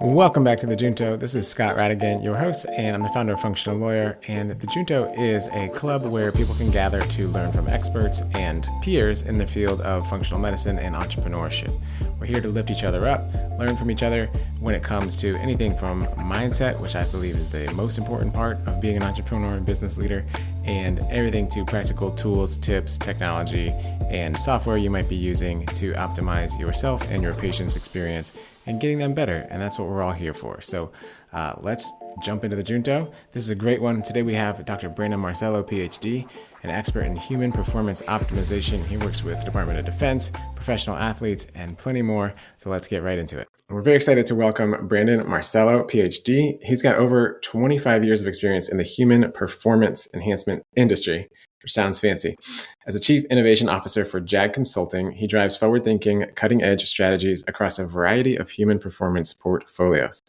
Welcome back to the Junto. This is Scott Radigan, your host, and I'm the founder of Functional Lawyer. And the Junto is a club where people can gather to learn from experts and peers in the field of functional medicine and entrepreneurship. We're here to lift each other up, learn from each other when it comes to anything from mindset, which I believe is the most important part of being an entrepreneur and business leader, and everything to practical tools, tips, technology, and software you might be using to optimize yourself and your patient's experience and getting them better. And that's what we're all here for. So let's jump into the Junto. This is a great one. Today we have Dr. Brandon Marcello, Ph.D., an expert in human performance optimization. He works with the Department of Defense, professional athletes, and plenty more. So let's get right into it. We're very excited to welcome Brandon Marcello, Ph.D. He's got over 25 years of experience in the human performance enhancement industry, which sounds fancy. As a chief innovation officer for JAG Consulting, he drives forward-thinking, cutting-edge strategies across a variety of human performance portfolios.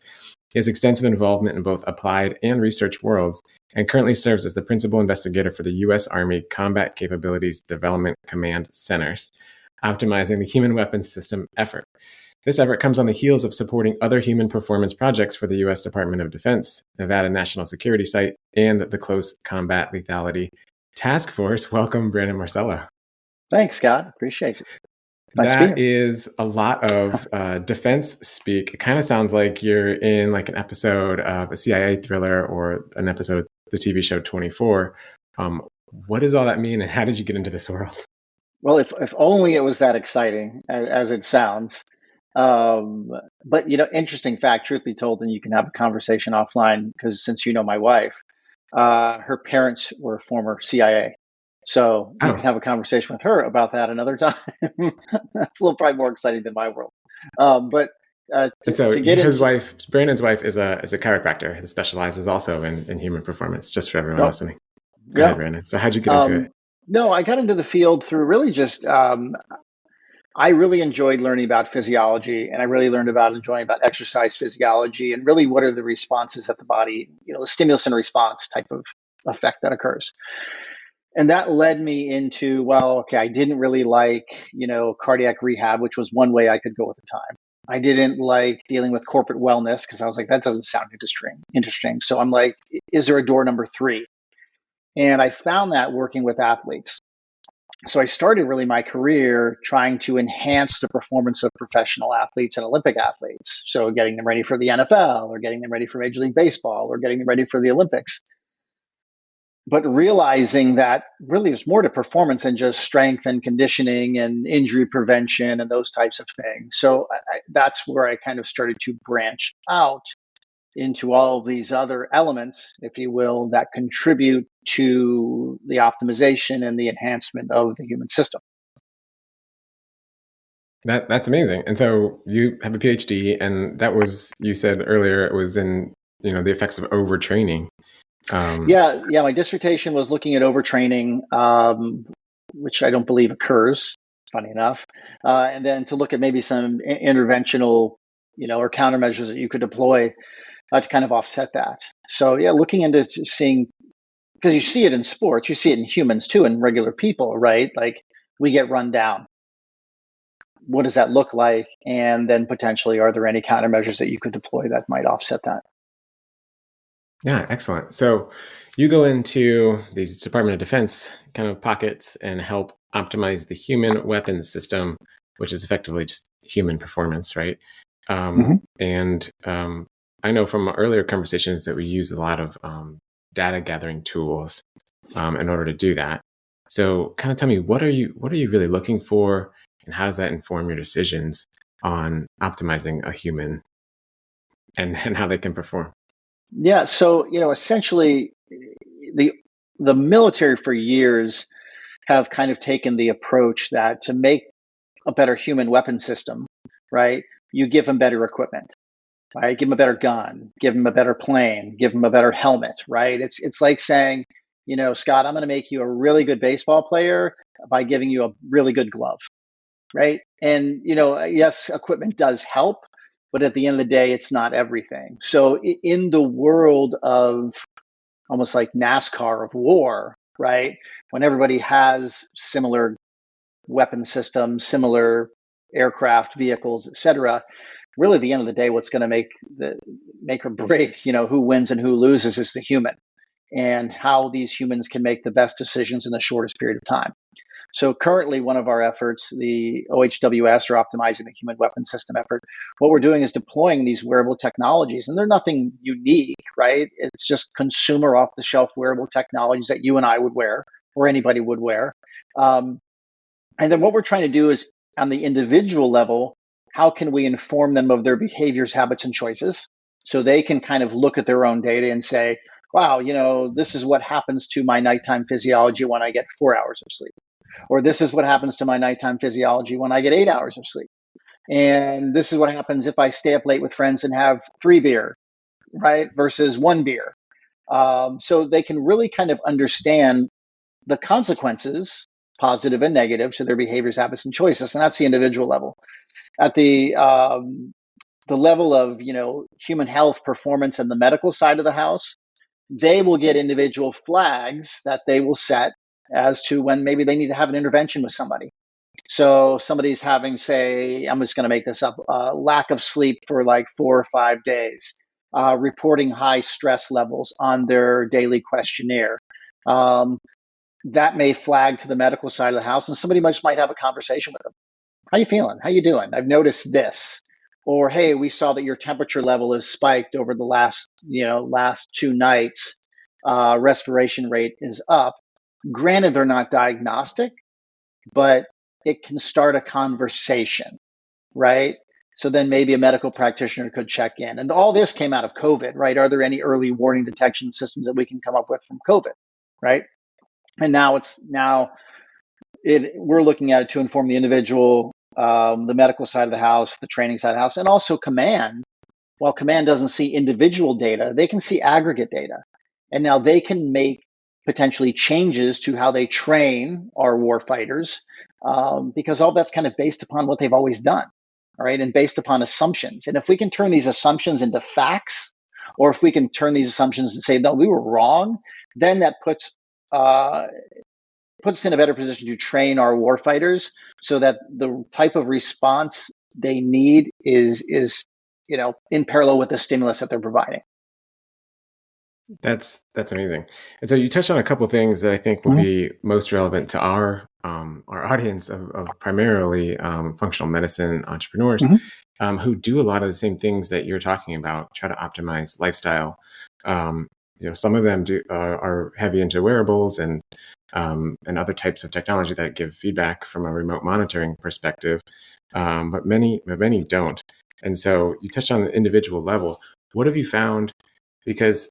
He has extensive involvement in both applied and research worlds and currently serves as the principal investigator for the U.S. Army Combat Capabilities Development Command Centers, optimizing the human weapons system effort. This effort comes on the heels of supporting other human performance projects for the U.S. Department of Defense, Nevada National Security Site, and the Close Combat Lethality Task Force. Welcome, Brandon Marcello. Thanks, Scott. Appreciate it. That is a lot of defense speak. It kind of sounds like you're in like an episode of a CIA thriller or an episode of the TV show 24. What does all that mean, and how did you get into this world? Well, if only it was that exciting as it sounds. But, interesting fact, truth be told, and you can have a conversation offline because since you know my wife, her parents were former CIA. So you can have a conversation with her about that another time. That's a little probably more exciting than my world. Brandon's wife is a chiropractor that specializes also in human performance, just for everyone listening. Go ahead, Brandon. So how'd you get into it? No, I got into the field through really just, I really enjoyed learning about physiology, and I really learned enjoying about exercise physiology and really what are the responses that the body, the stimulus and response type of effect that occurs. And that led me into, I didn't really like, cardiac rehab, which was one way I could go at the time. I didn't like dealing with corporate wellness because I was like, that doesn't sound interesting. So I'm like, is there a door number 3? And I found that working with athletes. So I started really my career trying to enhance the performance of professional athletes and Olympic athletes. So getting them ready for the NFL or getting them ready for Major League Baseball or getting them ready for the Olympics. But realizing that really there's more to performance than just strength and conditioning and injury prevention and those types of things. So that's where I kind of started to branch out into all of these other elements, if you will, that contribute to the optimization and the enhancement of the human system. That's amazing. And so you have a PhD, and that was, you said earlier, it was in the effects of overtraining. My dissertation was looking at overtraining, which I don't believe occurs, funny enough, and then to look at maybe some interventional, or countermeasures that you could deploy to kind of offset that. So looking into seeing, because you see it in sports, you see it in humans too, in regular people, right? Like we get run down. What does that look like? And then potentially, are there any countermeasures that you could deploy that might offset that? Yeah, excellent. So you go into these Department of Defense kind of pockets and help optimize the human weapons system, which is effectively just human performance, right? And I know from earlier conversations that we use a lot of data gathering tools in order to do that. So kind of tell me, what are you really looking for, and how does that inform your decisions on optimizing a human and how they can perform? Yeah, so essentially, the military for years have kind of taken the approach that to make a better human weapon system, right? You give them better equipment, right? Give them a better gun, give them a better plane, give them a better helmet, right? It's like saying, Scott, I'm going to make you a really good baseball player by giving you a really good glove, right? And yes, equipment does help, but at the end of the day, it's not everything. So in the world of almost like NASCAR of war, right? When everybody has similar weapon systems, similar aircraft, vehicles, et cetera, really at the end of the day, what's going to make or break, who wins and who loses is the human, and how these humans can make the best decisions in the shortest period of time. So currently, one of our efforts, the OHWS, or Optimizing the Human Weapon System effort, what we're doing is deploying these wearable technologies, and they're nothing unique, right? It's just consumer off-the-shelf wearable technologies that you and I would wear, or anybody would wear. And then what we're trying to do is, on the individual level, how can we inform them of their behaviors, habits, and choices, so they can kind of look at their own data and say, wow, this is what happens to my nighttime physiology when I get 4 hours of sleep. Or this is what happens to my nighttime physiology when I get 8 hours of sleep. And this is what happens if I stay up late with friends and have 3 beer, right? Versus 1 beer. So they can really kind of understand the consequences, positive and negative, to their behaviors, habits, and choices. And that's the individual level. At the level of, human health, performance, and the medical side of the house, they will get individual flags that they will set as to when maybe they need to have an intervention with somebody. So somebody's having, say, I'm just going to make this up, lack of sleep for like 4 or 5 days, reporting high stress levels on their daily questionnaire. That may flag to the medical side of the house, and somebody might have a conversation with them. How you feeling? How you doing? I've noticed this. Or, hey, we saw that your temperature level has spiked over the last 2 nights. Respiration rate is up. Granted, they're not diagnostic, but it can start a conversation, right? So then maybe a medical practitioner could check in. And all this came out of COVID, right? Are there any early warning detection systems that we can come up with from COVID, right? And we're looking at it to inform the individual, the medical side of the house, the training side of the house, and also command. While command doesn't see individual data, they can see aggregate data. And now they can make potentially changes to how they train our war fighters, because all that's kind of based upon what they've always done, all right, and based upon assumptions. And if we can turn these assumptions into facts, or if we can turn these assumptions and say, no, we were wrong, then that puts us in a better position to train our war fighters so that the type of response they need is in parallel with the stimulus that they're providing. That's amazing. And so you touched on a couple of things that I think will be most relevant to our audience of primarily functional medicine entrepreneurs who do a lot of the same things that you're talking about, try to optimize lifestyle. Some of them are heavy into wearables and other types of technology that give feedback from a remote monitoring perspective, but many don't. And so you touched on the individual level. What have you found? Because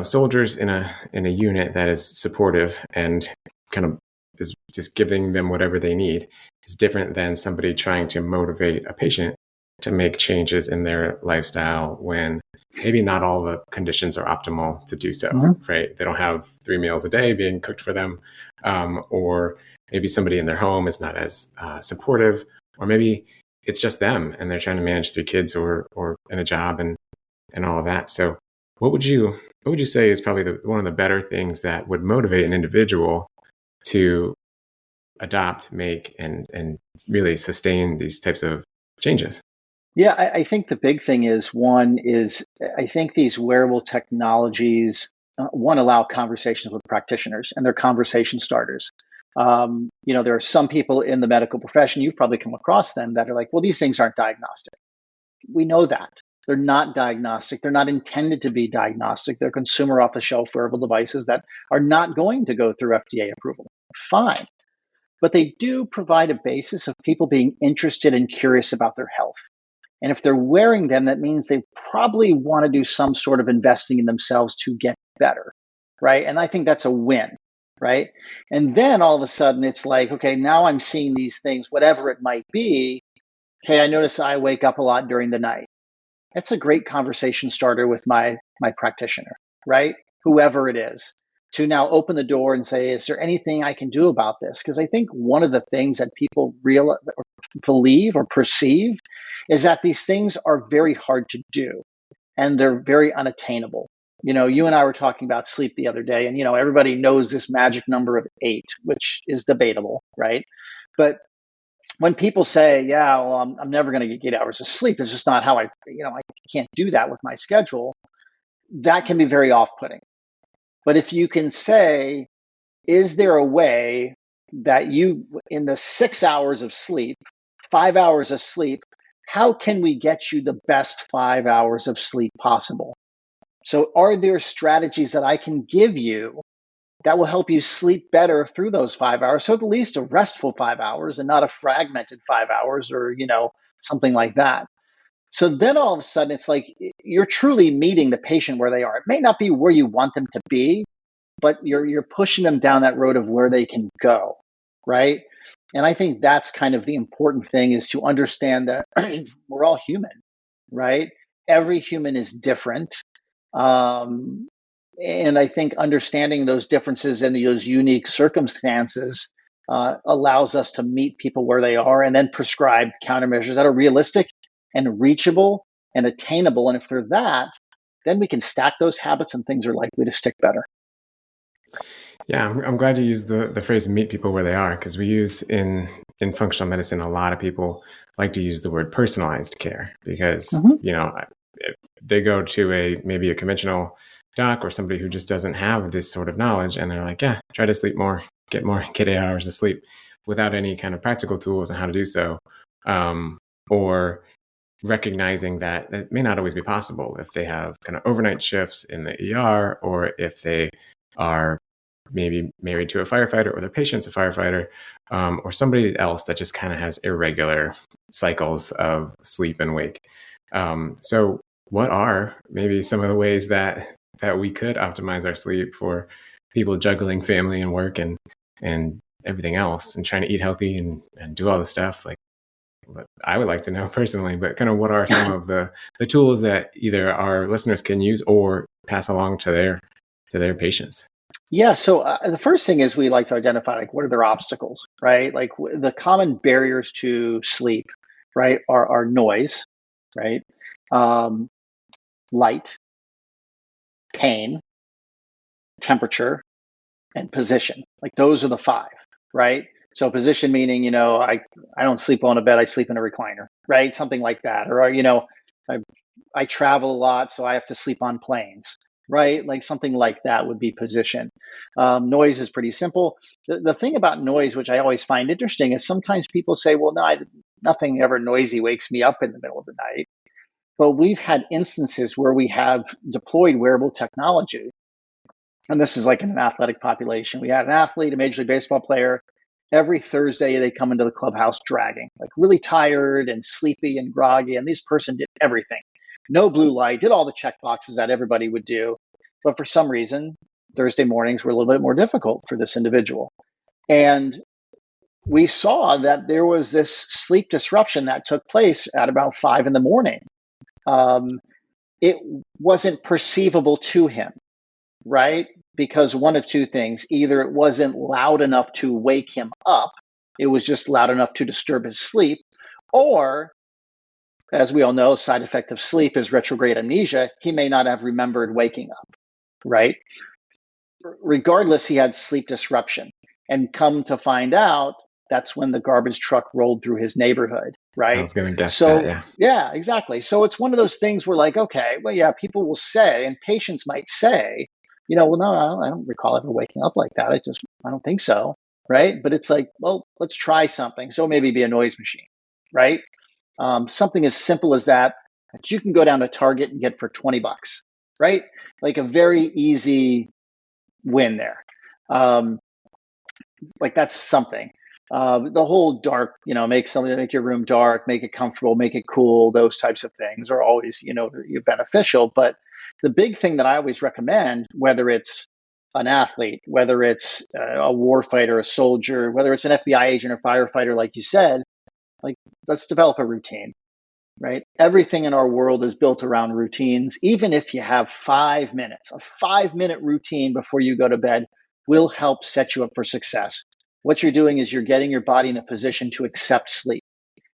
soldiers in a unit that is supportive and kind of is just giving them whatever they need is different than somebody trying to motivate a patient to make changes in their lifestyle when maybe not all the conditions are optimal to do so, right? They don't have 3 meals a day being cooked for them, or maybe somebody in their home is not as supportive, or maybe it's just them and they're trying to manage 3 kids or in a job and all of that. So what would you say is probably one of the better things that would motivate an individual to adopt, make, and really sustain these types of changes? Yeah, I think the big thing is, I think these wearable technologies, allow conversations with practitioners, and they're conversation starters. There are some people in the medical profession, you've probably come across them, that are like, well, these things aren't diagnostic. We know that. They're not diagnostic. They're not intended to be diagnostic. They're consumer off-the-shelf wearable devices that are not going to go through FDA approval. Fine. But they do provide a basis of people being interested and curious about their health. And if they're wearing them, that means they probably want to do some sort of investing in themselves to get better, right? And I think that's a win, right? And then all of a sudden it's like, okay, now I'm seeing these things, whatever it might be. Hey, I notice I wake up a lot during the night. That's a great conversation starter with my practitioner, right? Whoever it is, to now open the door and say, is there anything I can do about this? Because I think one of the things that people believe or perceive is that these things are very hard to do and they're very unattainable. You and I were talking about sleep the other day, and everybody knows this magic number of 8, which is debatable, right? But when people say, yeah, well, I'm never going to get 8 hours of sleep, it's just not how I can't do that with my schedule. That can be very off-putting. But if you can say, is there a way that you, in the 6 hours of sleep, 5 hours of sleep, how can we get you the best 5 hours of sleep possible? So are there strategies that I can give you that will help you sleep better through those 5 hours? So at least a restful 5 hours and not a fragmented 5 hours or, something like that. So then all of a sudden it's like you're truly meeting the patient where they are. It may not be where you want them to be, but you're pushing them down that road of where they can go, right? And I think that's kind of the important thing, is to understand that we're all human, right? Every human is different. Um, and I think understanding those differences and those unique circumstances allows us to meet people where they are and then prescribe countermeasures that are realistic and reachable and attainable. And if they're that, then we can stack those habits and things are likely to stick better. Yeah, I'm glad you used the phrase "meet people where they are," because we use in functional medicine, a lot of people like to use the word personalized care because Mm-hmm. if they go to maybe a conventional doc or somebody who just doesn't have this sort of knowledge, and they're like, yeah, try to sleep more, get 8 hours of sleep, without any kind of practical tools on how to do so, or recognizing that it may not always be possible if they have kind of overnight shifts in the ER, or if they are maybe married to a firefighter, or their patient's a firefighter, or somebody else that just kind of has irregular cycles of sleep and wake. So what are maybe some of the ways that we could optimize our sleep for people juggling family and work and everything else, and trying to eat healthy and do all the stuff? Like, what I would like to know personally, but kind of what are some of the tools that either our listeners can use or pass along to their patients? Yeah. So the first thing is we like to identify, like, what are their obstacles, right? Like the common barriers to sleep, right, are noise, right? Um, Light, pain, temperature, and position. Like those are the five, right? So position meaning, I don't sleep on a bed, I sleep in a recliner, right? Something like that. Or, I, I travel a lot, so I have to sleep on planes, right? Like something like that would be position. Noise is pretty simple. The thing about noise, which I always find interesting, is sometimes people say, well, no, nothing ever noisy wakes me up in the middle of the night. But we've had instances where we have deployed wearable technology, and this is like in an athletic population. We had an athlete, a Major League Baseball player. Every Thursday, they come into the clubhouse dragging, like really tired and sleepy and groggy. And this person did everything. No blue light, did all the check boxes that everybody would do. But for some reason, Thursday mornings were a little bit more difficult for this individual. And we saw that there was this sleep disruption that took place at about 5 in the morning. It wasn't perceivable to him, right? Because one of two things: either it wasn't loud enough to wake him up, it was just loud enough to disturb his sleep, or, as we all know, a side effect of sleep is retrograde amnesia. He may not have remembered waking up, right? Regardless, he had sleep disruption. And come to find out, that's when the garbage truck rolled through his neighborhood, I right? was going to guess that. So, Yeah. yeah, exactly. So it's one of those things where, like, okay, well, yeah, people will say, and patients might say, well, no, I don't recall ever waking up like that. I don't think so, right? But it's like, well, let's try something. So maybe be a noise machine, right? Something as simple as that you can go down to Target and get for $20, right? Like a very easy win there. Like that's something. The whole dark, make your room dark, make it comfortable, make it cool. Those types of things are always, beneficial. But the big thing that I always recommend, whether it's an athlete, whether it's a war fighter, a soldier, whether it's an FBI agent or firefighter, like you said, like, let's develop a routine, right? Everything in our world is built around routines. Even if you have 5 minutes, a 5-minute routine before you go to bed will help set you up for success. What you're doing is you're getting your body in a position to accept sleep.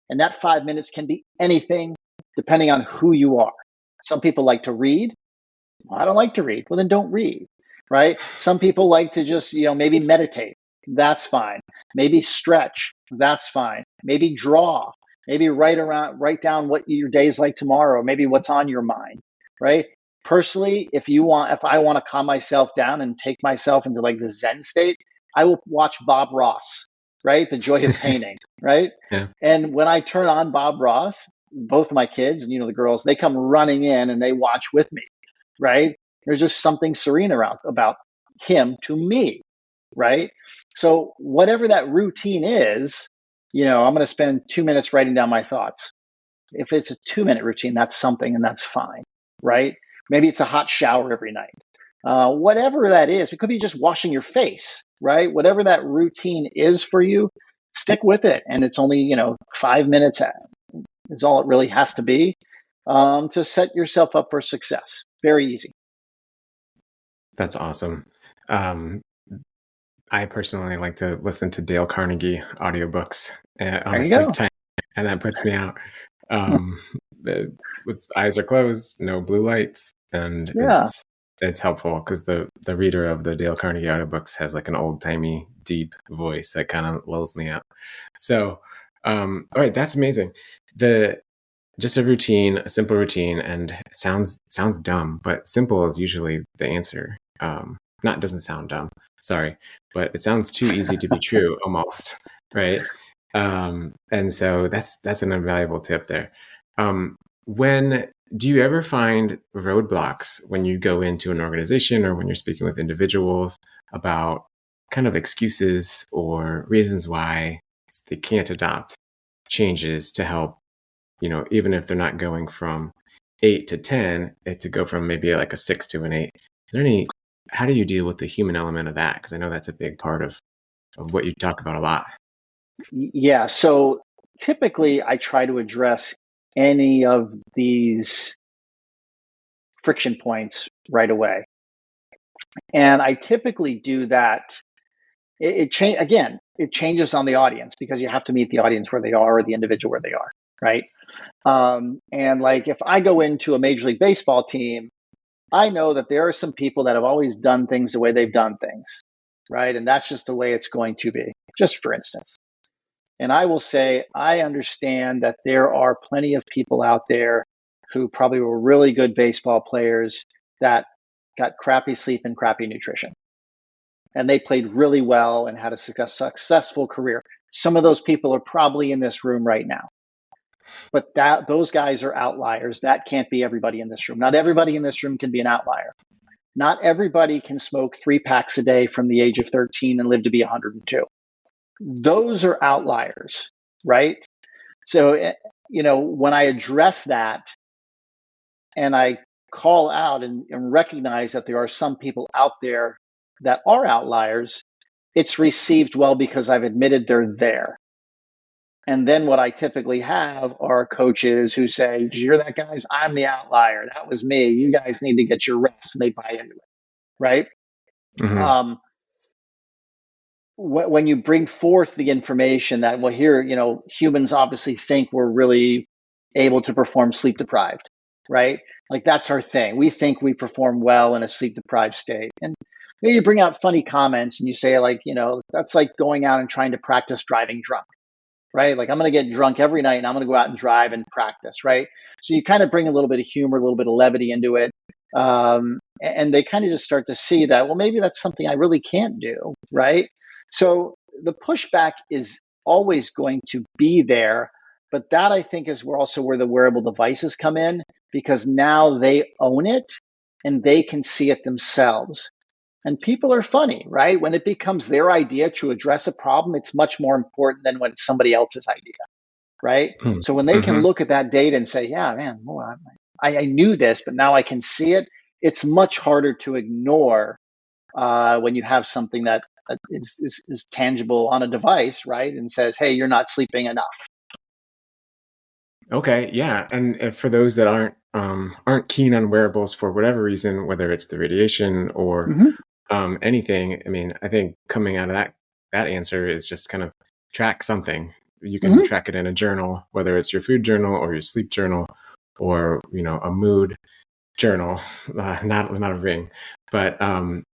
And that 5 minutes can be anything depending on who you are. Some people like to read. Well, I don't like to read. Well, then don't read, right? Some people like to just, maybe meditate. That's fine. Maybe stretch. That's fine. Maybe draw. Maybe write down what your day's like tomorrow. Maybe what's on your mind, right? Personally, if I want to calm myself down and take myself into like the Zen state, I will watch Bob Ross, right? The Joy of Painting, right? Yeah. And when I turn on Bob Ross, both of my kids and the girls, they come running in and they watch with me, right? There's just something serene around about him to me, right? So whatever that routine is, I'm going to spend 2 minutes writing down my thoughts. If it's a 2 minute routine, that's something and that's fine, right? Maybe it's a hot shower every night. Whatever that is, it could be just washing your face, right? Whatever that routine is for you, stick with it. And it's only, 5 minutes is all it really has to be to set yourself up for success. Very easy. That's awesome. Um, I personally like to listen to Dale Carnegie audiobooks on There a you sleep go. time, and that puts me out. With eyes are closed, no blue lights, and Yeah. it's helpful because the reader of the Dale Carnegie audiobooks has like an old timey deep voice that kind of lulls me out. So, all right, that's amazing. Just a routine, a simple routine, and it sounds dumb, but simple is usually the answer. Not doesn't sound dumb, sorry, but it sounds too easy to be true almost, right? And so that's an invaluable tip there. When do you ever find roadblocks when you go into an organization or when you're speaking with individuals about kind of excuses or reasons why they can't adopt changes to help, even if they're not going from 8 to 10, to go from maybe like a 6 to an 8? How do you deal with the human element of that? Because I know that's a big part of what you talk about a lot. Yeah. So typically, I try to address any of these friction points right away. And I typically do that. It changes on the audience because you have to meet the audience where they are or the individual where they are, right? And like if I go into a Major League Baseball team, I know that there are some people that have always done things the way they've done things, right? And that's just the way it's going to be, just for instance. And I will say, I understand that there are plenty of people out there who probably were really good baseball players that got crappy sleep and crappy nutrition. And they played really well and had a successful career. Some of those people are probably in this room right now. But those guys are outliers. That can't be everybody in this room. Not everybody in this room can be an outlier. Not everybody can smoke 3 packs a day from the age of 13 and live to be 102. Those are outliers, right? So, when I address that and I call out and recognize that there are some people out there that are outliers, it's received well because I've admitted they're there. And then what I typically have are coaches who say, "Did you hear that, guys? I'm the outlier. That was me. You guys need to get your rest." And they buy into it, right? Mm-hmm. Um, when you bring forth the information that, well, here, humans obviously think we're really able to perform sleep deprived, right? Like that's our thing. We think we perform well in a sleep deprived state. And maybe you bring out funny comments and you say, like, that's like going out and trying to practice driving drunk, right? Like I'm going to get drunk every night and I'm going to go out and drive and practice, right? So you kind of bring a little bit of humor, a little bit of levity into it. And they kind of just start to see that, well, maybe that's something I really can't do, right? So the pushback is always going to be there, but that I think is where the wearable devices come in, because now they own it and they can see it themselves. And people are funny, right? When it becomes their idea to address a problem, it's much more important than when it's somebody else's idea, right? So when they can Mm-hmm. look at that data and say, yeah, man, well, I knew this, but now I can see it, it's much harder to ignore when you have something that is tangible on a device, right? And says, hey, you're not sleeping enough. Okay, yeah, and for those that aren't keen on wearables for whatever reason, whether it's the radiation or Mm-hmm. anything, I mean, I think coming out of that answer is just kind of track something. You can Mm-hmm. track it in a journal, whether it's your food journal or your sleep journal, or a mood journal, not a ring, but kind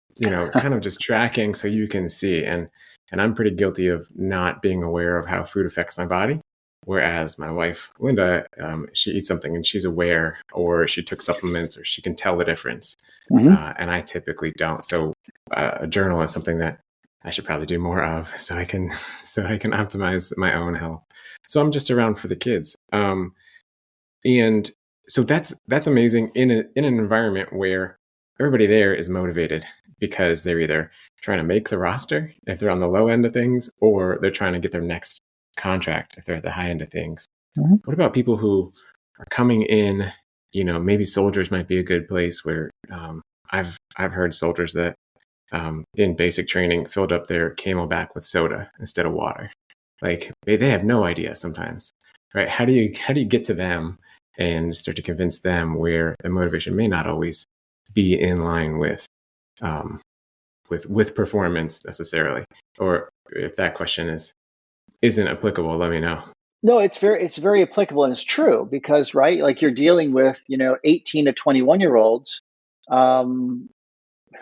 of just tracking so you can see. And And I'm pretty guilty of not being aware of how food affects my body. Whereas my wife, Linda, she eats something and she's aware, or she took supplements, or she can tell the difference. Mm-hmm. And I typically don't. So a journal is something that I should probably do more of, so I can optimize my own health. So I'm just around for the kids. And so that's amazing in an environment where everybody there is motivated because they're either trying to make the roster if they're on the low end of things, or they're trying to get their next contract if they're at the high end of things. Mm-hmm. What about people who are coming in? Maybe soldiers might be a good place where I've heard soldiers that in basic training filled up their Camelback with soda instead of water. Like they have no idea sometimes, right? How do you get to them and start to convince them where the motivation may not always be in line with performance necessarily? Or if that question isn't applicable, let me know. No, it's very applicable, and it's true because, right, like you're dealing with 18 to 21-year-olds um,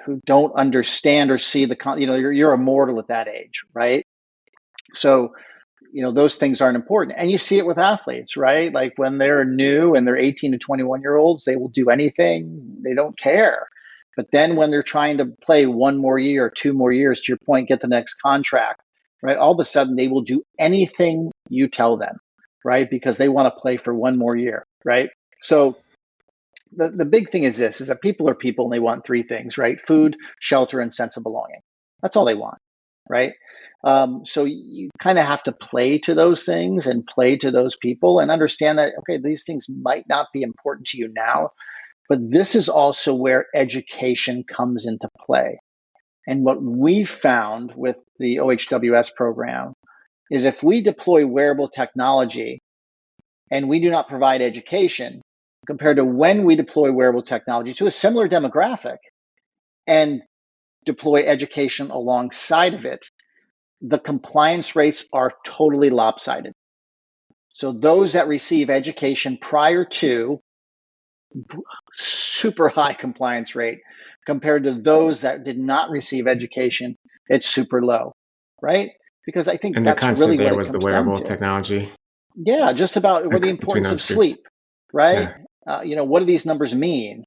who don't understand or see you're immortal at that age, right? So those things aren't important, and you see it with athletes, right? Like when they're new and they're 18 to 21-year-olds, they will do anything, they don't care. But then when they're trying to play one more year, 2 more years, to your point, get the next contract, right? All of a sudden they will do anything you tell them, right? Because they want to play for one more year, right? So the big thing is this, is that people are people and they want three things, right? Food, shelter, and sense of belonging. That's all they want, right? So you kind of have to play to those things and play to those people and understand that, okay, these things might not be important to you now, but this is also where education comes into play. And what we found with the OHWS program is if we deploy wearable technology and we do not provide education compared to when we deploy wearable technology to a similar demographic and deploy education alongside of it, the compliance rates are totally lopsided. So those that receive education prior to, super high compliance rate, compared to those that did not receive education, it's super low, right? Because I think And the that's concept really what there it was the comes down wearable to. technology Yeah, just about where the between importance of those groups. sleep, right? Yeah. What do these numbers mean?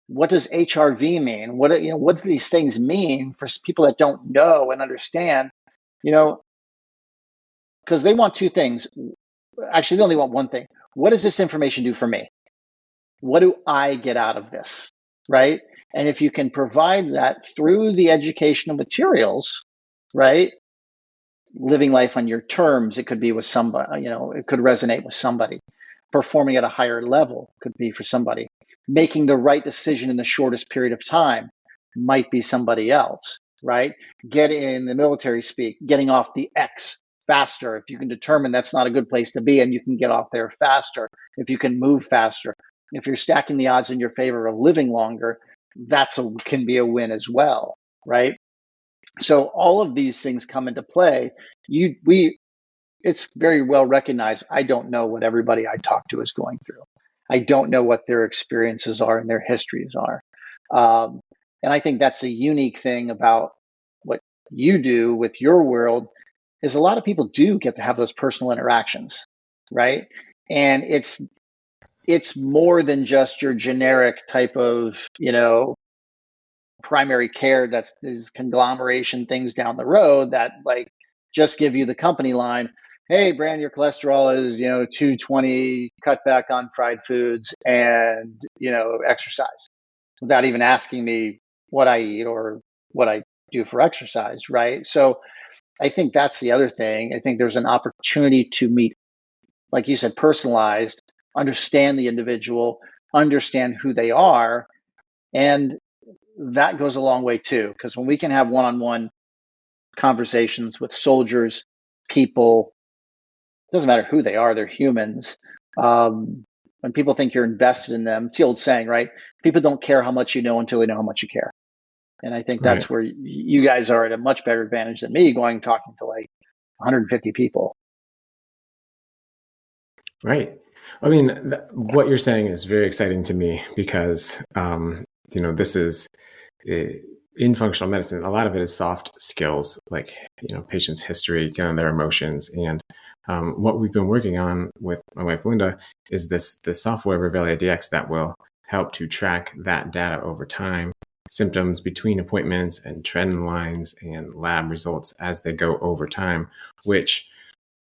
What does HRV mean? What do these things mean for people that don't know and understand? Because they want two things. Actually, they only want one thing. What does this information do for me? What do I get out of this? Right? And if you can provide that through the educational materials, right? Living life on your terms, it could be with somebody, it could resonate with somebody. Performing at a higher level could be for somebody. Making the right decision in the shortest period of time might be somebody else, right? Getting in the military speak, getting off the X faster. If you can determine that's not a good place to be and you can get off there faster, if you can move faster, if you're stacking the odds in your favor of living longer, can be a win as well, right? So all of these things come into play. It's very well recognized. I don't know what everybody I talk to is going through. I don't know what their experiences are and their histories are. And I think that's a unique thing about what you do with your world is a lot of people do get to have those personal interactions, right? And it's more than just your generic type of, primary care that's these conglomeration things down the road that like just give you the company line. Hey, Brand, your cholesterol is 220. Cut back on fried foods and exercise, without even asking me what I eat or what I do for exercise, right? So I think that's the other thing. I think there's an opportunity to meet, like you said, personalized, understand the individual, understand who they are, and that goes a long way too, because when we can have one-on-one conversations with soldiers, people, doesn't matter who they are, they're humans. When people think you're invested in them, it's the old saying, right? People don't care how much you know until they know how much you care. And I think Right. that's where you guys are at a much better advantage than me going talking to like 150 people. Right. I mean, what you're saying is very exciting to me because, this is in functional medicine, a lot of it is soft skills, like, patient's history, kind of their emotions. And what we've been working on with my wife, Linda, is this software, Revelia DX, that will help to track that data over time, symptoms between appointments and trend lines and lab results as they go over time, which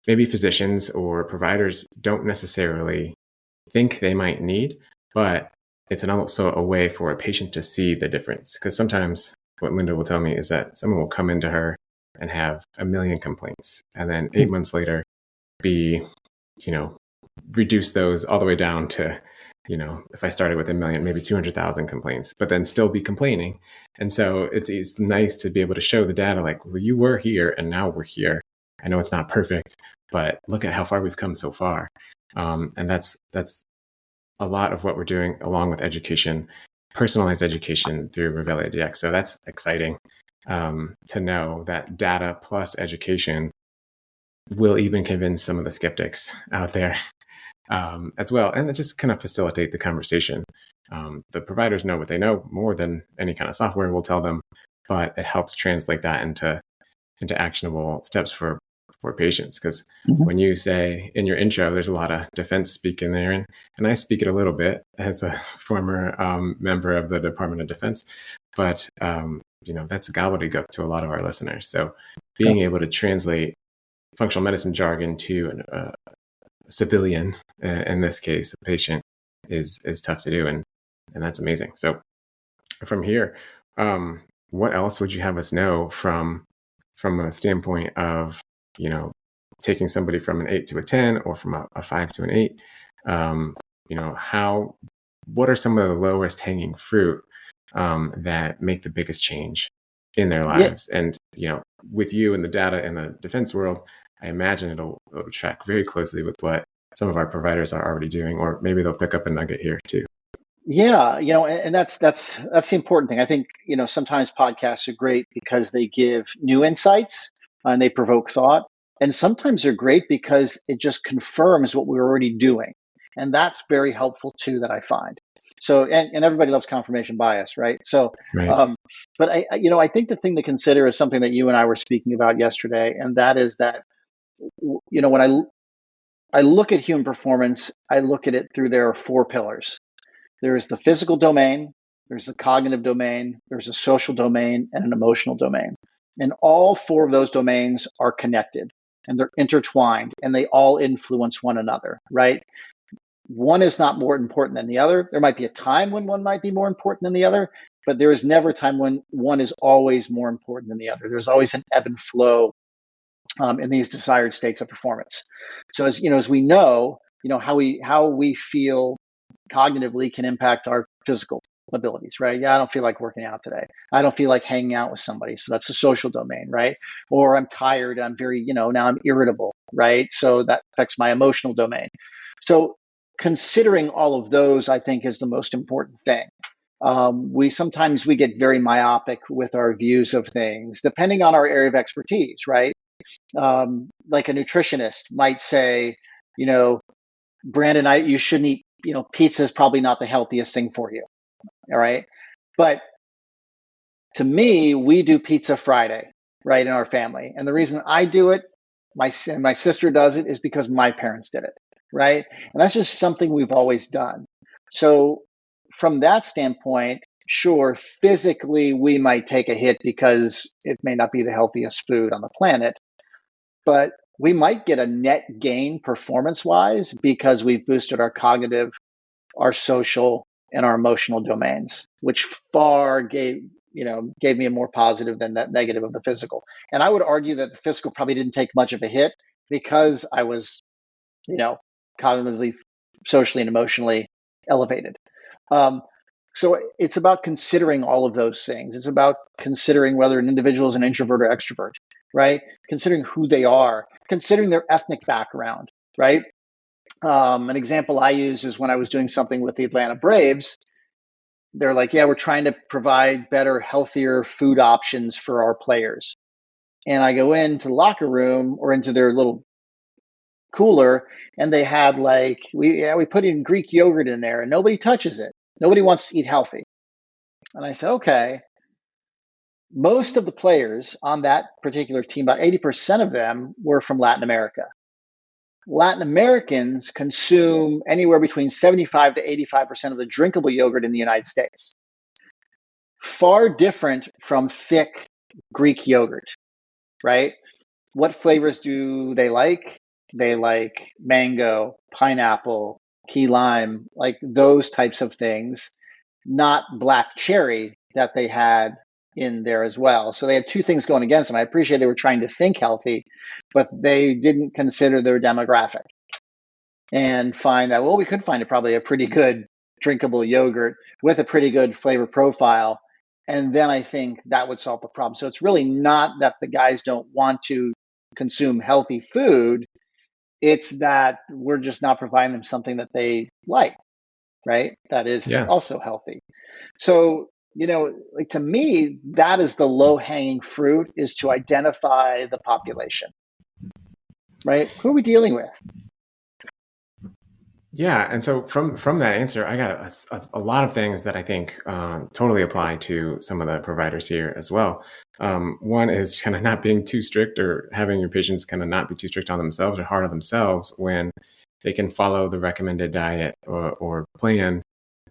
maybe physicians or providers don't necessarily think they might need, but it's also a way for a patient to see the difference. Because sometimes what Linda will tell me is that someone will come into her and have a million complaints, and then 8 months later be, reduce those all the way down to, if I started with a million, maybe 200,000 complaints, but then still be complaining. And so it's nice to be able to show the data like, well, you were here and now we're here. I know it's not perfect, but look at how far we've come so far. And that's a lot of what we're doing, along with education, personalized education through Revelia DX. So that's exciting to know that data plus education will even convince some of the skeptics out there as well. And it just kind of facilitate the conversation. The providers know what they know more than any kind of software will tell them, but it helps translate that into actionable steps for patients. Because when you say in your intro, there's a lot of defense speak in there, and I speak it a little bit as a former member of the Department of Defense, but that's gobbledygook to a lot of our listeners. So being able to translate functional medicine jargon to a civilian, in this case, a patient, is tough to do, and that's amazing. So from here, what else would you have us know from a standpoint of taking somebody from an 8 to a 10, or from a 5 to an 8? What are some of the lowest hanging fruit that make the biggest change in their lives? And with you and the data in the defense world, I imagine it'll track very closely with what some of our providers are already doing, or maybe they'll pick up a nugget here too. Yeah, and that's the important thing. I think, sometimes podcasts are great because they give new insights and they provoke thought. And sometimes they're great because it just confirms what we're already doing. And that's very helpful too, that I find. So, and everybody loves confirmation bias, right? So, Right. but I think the thing to consider is something that you and I were speaking about yesterday, and that is that, when I look at human performance, I look at it through there are four pillars. There is the physical domain, there's the cognitive domain, there's a social domain, and an emotional domain. And all four of those domains are connected and they're intertwined and they all influence one another, right? One is not more important than the other. There might be a time when one might be more important than the other, but there is never a time when one is always more important than the other. There's always an ebb and flow in these desired states of performance. So as we know, how we feel cognitively can impact our physical abilities, right? Yeah, I don't feel like working out today. I don't feel like hanging out with somebody. So that's the social domain, right? Or I'm tired. I'm very, now I'm irritable, right? So that affects my emotional domain. So considering all of those, I think, is the most important thing. We sometimes get very myopic with our views of things, depending on our area of expertise, right? Like a nutritionist might say, Brandon, you shouldn't eat, pizza is probably not the healthiest thing for you. All right. But to me, we do pizza Friday, right, in our family. And the reason I do it, my sister does it, is because my parents did it, right? And that's just something we've always done. So from that standpoint, sure, physically, we might take a hit because it may not be the healthiest food on the planet, but we might get a net gain performance-wise because we've boosted our cognitive, our social, and our emotional domains, which far gave me a more positive than that negative of the physical. And I would argue that the physical probably didn't take much of a hit because I was, cognitively, socially, and emotionally elevated. So it's about considering all of those things. It's about considering whether an individual is an introvert or extrovert, right? Considering who they are, considering their ethnic background, right? An example I use is when I was doing something with the Atlanta Braves. They're like, yeah, we're trying to provide better, healthier food options for our players. And I go into the locker room or into their little cooler, and they had we put in Greek yogurt in there, and nobody touches it. Nobody wants to eat healthy. And I said, okay, most of the players on that particular team, about 80% of them, were from Latin America. Latin Americans consume anywhere between 75 to 85% of the drinkable yogurt in the United States. Far different from thick Greek yogurt, right? What flavors do they like? They like mango, pineapple, key lime, like those types of things, not black cherry that they had in there as well. So they had two things going against them. I appreciate they were trying to think healthy, but they didn't consider their demographic and find that, well, we could find probably a pretty good drinkable yogurt with a pretty good flavor profile. And then I think that would solve the problem. So it's really not that the guys don't want to consume healthy food. It's that we're just not providing them something that they like, right? That is also healthy. So, like to me, that is the low-hanging fruit, is to identify the population, right? Who are we dealing with? Yeah, and so from that answer, I got a lot of things that I think totally apply to some of the providers here as well. One is kind of not being too strict, or having your patients kind of not be too strict on themselves or hard on themselves when they can follow the recommended diet or plan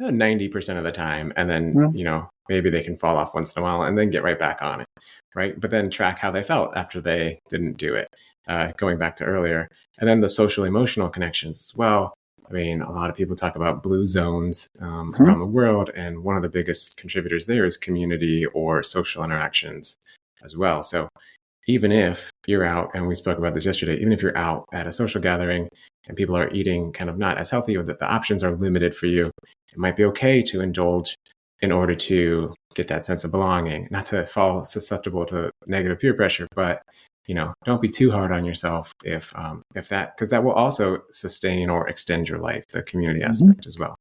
90% of the time, and then maybe they can fall off once in a while and then get right back on it, right? But then track how they felt after they didn't do it, going back to earlier. And then the social emotional connections as well. I mean, a lot of people talk about blue zones around the world, and one of the biggest contributors there is community or social interactions as well. So even if you're out, and we spoke about this yesterday, even if you're out at a social gathering and people are eating kind of not as healthy, or that the options are limited for you, it might be okay to indulge in order to get that sense of belonging, not to fall susceptible to negative peer pressure, but don't be too hard on yourself if that, because that will also sustain or extend your life, the community aspect as well.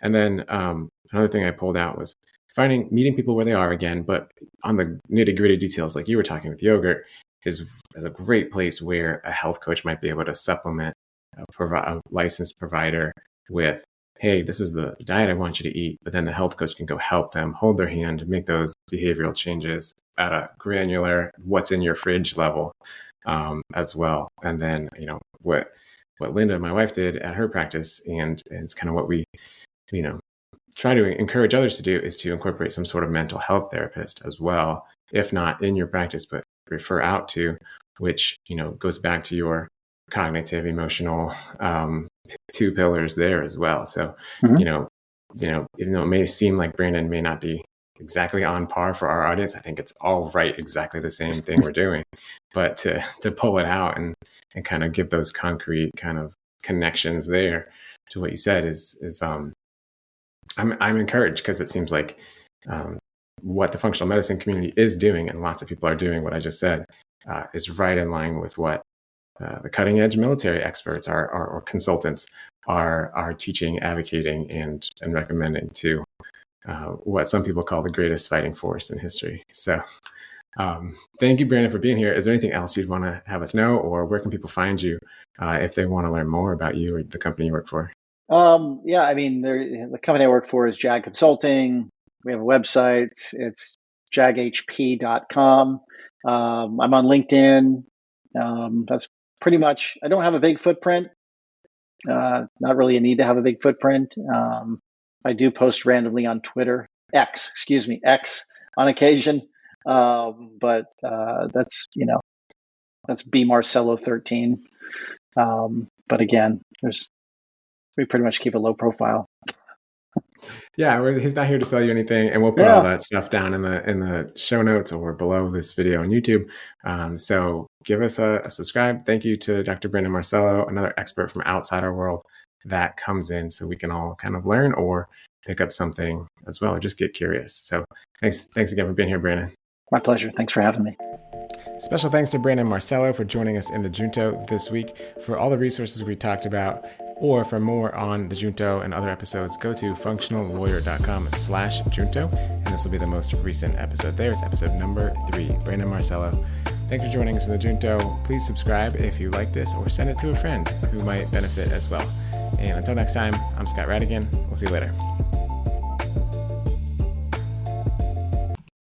And then another thing I pulled out was meeting people where they are again, but on the nitty gritty details, like you were talking with yogurt, is a great place where a health coach might be able to supplement a licensed provider with, hey, this is the diet I want you to eat, but then the health coach can go help them, hold their hand, make those behavioral changes at a granular, what's in your fridge level as well. And then, what Linda, my wife, did at her practice, and it's kind of what we, try to encourage others to do, is to incorporate some sort of mental health therapist as well, if not in your practice, but refer out to, which, goes back to your cognitive, emotional, two pillars there as well. So, even though it may seem like Brandon may not be exactly on par for our audience, I think it's all right, exactly the same thing we're doing, but to pull it out and kind of give those concrete kind of connections there to what you said is I'm encouraged, because it seems like what the functional medicine community is doing, and lots of people are doing what I just said, is right in line with what the cutting edge military experts or consultants are teaching, advocating, and recommending to what some people call the greatest fighting force in history. So thank you, Brandon, for being here. Is there anything else you'd want to have us know, or where can people find you if they want to learn more about you or the company you work for? Yeah, I mean, the company I work for is JAG Consulting. We have a website. It's jaghp.com. I'm on LinkedIn. That's pretty much. I don't have a big footprint. Not really a need to have a big footprint. I do post randomly on Twitter, X on occasion. But that's B Marcello 13. But again, we pretty much keep a low profile. Yeah, he's not here to sell you anything, and we'll put all that stuff down in the show notes or below this video on YouTube. So give us a subscribe. Thank you to Dr. Brandon Marcello, another expert from outside our world that comes in so we can all kind of learn or pick up something as well, or just get curious. So thanks again for being here, Brandon. My pleasure. Thanks for having me. Special thanks to Brandon Marcello for joining us in the Junto this week. For all the resources we talked about, or for more on the Junto and other episodes, go to functionallawyer.com/Junto, and this will be the most recent episode there. It's episode number 3. Brandon Marcello. Thanks for joining us in the Junto. Please subscribe if you like this, or send it to a friend who might benefit as well. And until next time, I'm Scott Radigan. We'll see you later.